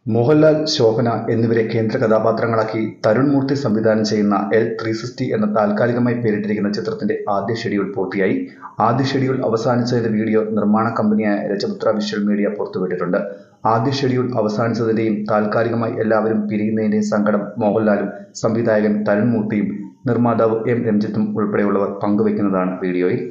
മോഹൻലാൽ, ശോഭന എന്നിവരെ കേന്ദ്ര കഥാപാത്രങ്ങളാക്കി തരുൺ മൂർത്തി സംവിധാനം ചെയ്യുന്ന L360 എന്ന താൽക്കാലികമായി പേരിട്ടിരിക്കുന്ന ചിത്രത്തിന്റെ ആദ്യ ഷെഡ്യൂൾ പൂർത്തിയായി. ആദ്യ ഷെഡ്യൂൾ അവസാനിച്ചതിന്റെ വീഡിയോ നിർമ്മാണ കമ്പനിയായ രജപുത്ര വിഷ്വൽ മീഡിയ പുറത്തുവിട്ടിട്ടുണ്ട്. ആദ്യ ഷെഡ്യൂൾ അവസാനിച്ചതിന്റെയും താൽക്കാലികമായി എല്ലാവരും പിരിയുന്നതിന്റെയും സങ്കടം മോഹൻലാലും സംവിധായകൻ തരുൺ മൂർത്തിയും നിർമ്മാതാവ് M. രഞ്ജിത്തും ഉൾപ്പെടെയുള്ളവർ പങ്കുവയ്ക്കുന്നതാണ് വീഡിയോയിൽ.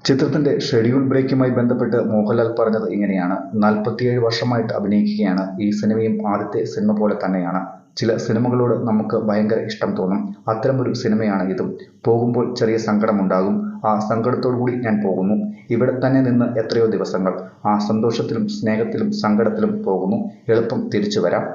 ചിത്രത്തിന്റെ ഷെഡ്യൂൾ ബ്രേക്കുമായി ബന്ധപ്പെട്ട് മോഹൻലാൽ പറഞ്ഞത് ഇങ്ങനെയാണ്: 47 വർഷമായിട്ട് അഭിനയിക്കുകയാണ്. ഈ സിനിമയും ആദ്യത്തെ സിനിമ പോലെ തന്നെയാണ്. ചില സിനിമകളോട് നമുക്ക് ഭയങ്കര ഇഷ്ടം തോന്നും. അത്തരമൊരു സിനിമയാണ് ഇതും. പോകുമ്പോൾ ചെറിയ സങ്കടമുണ്ടാകും. ആ സങ്കടത്തോടുകൂടി ഞാൻ പോകുന്നു. ഇവിടെ തന്നെ നിന്ന് എത്രയോ ദിവസങ്ങൾ. ആ സന്തോഷത്തിലും സ്നേഹത്തിലും സങ്കടത്തിലും പോകുന്നു. എളുപ്പം തിരിച്ചു വരാം.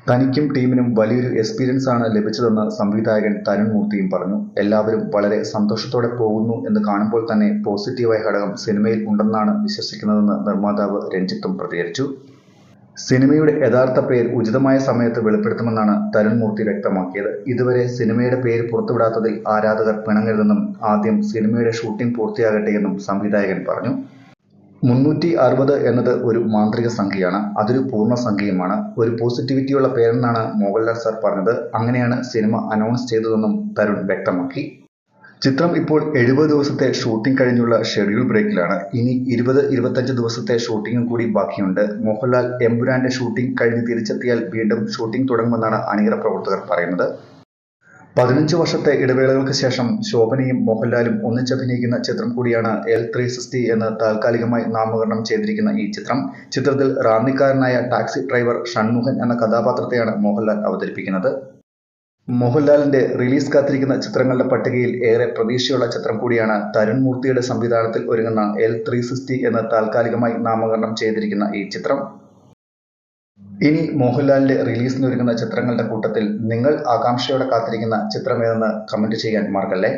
തനിക്കും ടീമിനും വലിയൊരു എക്സ്പീരിയൻസ് ആണ് ലഭിച്ചതെന്ന് സംവിധായകൻ തരുൺ മൂർത്തിയും പറഞ്ഞു. എല്ലാവരും വളരെ സന്തോഷത്തോടെ പോകുന്നു എന്ന് കാണുമ്പോൾ തന്നെ പോസിറ്റീവായ ഘടകം സിനിമയിൽ ഉണ്ടെന്നാണ് വിശ്വസിക്കുന്നതെന്ന് നിർമ്മാതാവ് രഞ്ജിത്തും പ്രതികരിച്ചു. സിനിമയുടെ യഥാർത്ഥ പേര് ഉചിതമായ സമയത്ത് വെളിപ്പെടുത്തുമെന്നാണ് തരുൺ മൂർത്തി വ്യക്തമാക്കിയത്. ഇതുവരെ സിനിമയുടെ പേര് പുറത്തുവിടാത്തതിൽ ആരാധകർ പിണങ്ങരുതെന്നും ആദ്യം സിനിമയുടെ ഷൂട്ടിംഗ് പൂർത്തിയാകട്ടെയെന്നും സംവിധായകൻ പറഞ്ഞു. 360 എന്നത് ഒരു മാന്ത്രിക സംഖ്യയാണ്. അതൊരു പൂർണ്ണസംഖ്യയുമാണ്. ഒരു പോസിറ്റിവിറ്റിയുള്ള പേരെന്നാണ് മോഹൻലാൽ സാർ പറഞ്ഞത്. അങ്ങനെയാണ് സിനിമ അനൗൺസ് ചെയ്തതെന്നും തരുൺ വ്യക്തമാക്കി. ചിത്രം ഇപ്പോൾ 70 ദിവസത്തെ ഷൂട്ടിംഗ് കഴിഞ്ഞുള്ള ഷെഡ്യൂൾ ബ്രേക്കിലാണ്. ഇനി 20-25 ദിവസത്തെ ഷൂട്ടിംഗും കൂടി ബാക്കിയുണ്ട്. മോഹൻലാൽ എമ്പുരാന്റെ ഷൂട്ടിംഗ് കഴിഞ്ഞ് തിരിച്ചെത്തിയാൽ വീണ്ടും ഷൂട്ടിംഗ് തുടങ്ങുമെന്നാണ് അണിയറ പ്രവർത്തകർ പറയുന്നത്. 15 വർഷത്തെ ഇടവേളകൾക്ക് ശേഷം ശോഭനയും മോഹൻലാലും ഒന്നിച്ചഭിനയിക്കുന്ന ചിത്രം കൂടിയാണ് L360 എന്ന് താൽക്കാലികമായി നാമകരണം ചെയ്തിരിക്കുന്ന ഈ ചിത്രം. ചിത്രത്തിൽ റാന്നിക്കാരനായ ടാക്സി ഡ്രൈവർ ഷൺമുഖൻ എന്ന കഥാപാത്രത്തെയാണ് മോഹൻലാൽ അവതരിപ്പിക്കുന്നത്. മോഹൻലാലിന്റെ റിലീസ് കാത്തിരിക്കുന്ന ചിത്രങ്ങളുടെ പട്ടികയിൽ ഏറെ പ്രതീക്ഷയുള്ള ചിത്രം കൂടിയാണ് തരുൺ മൂർത്തിയുടെ സംവിധാനത്തിൽ ഒരുങ്ങുന്ന L360 എന്ന് താൽക്കാലികമായി നാമകരണം ചെയ്തിരിക്കുന്ന ഈ ചിത്രം. ഇനി മോഹൻലാലിന്റെ റിലീസിനൊരുങ്ങുന്ന ചിത്രങ്ങളുടെ കൂട്ടത്തിൽ നിങ്ങൾ ആകാംക്ഷയോടെ കാത്തിരിക്കുന്ന ചിത്രമേതെന്ന് കമന്റ് ചെയ്യാൻ മറക്കല്ലേ.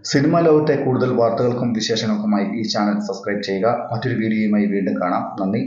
സിനിമാ ലോകത്തെ കൂടുതൽ വാർത്തകൾക്കും വിശേഷങ്ങൾക്കുമായി ഈ ചാനൽ സബ്സ്ക്രൈബ് ചെയ്യുക. മറ്റൊരു വീഡിയോയുമായി വീണ്ടും കാണാം. നന്ദി.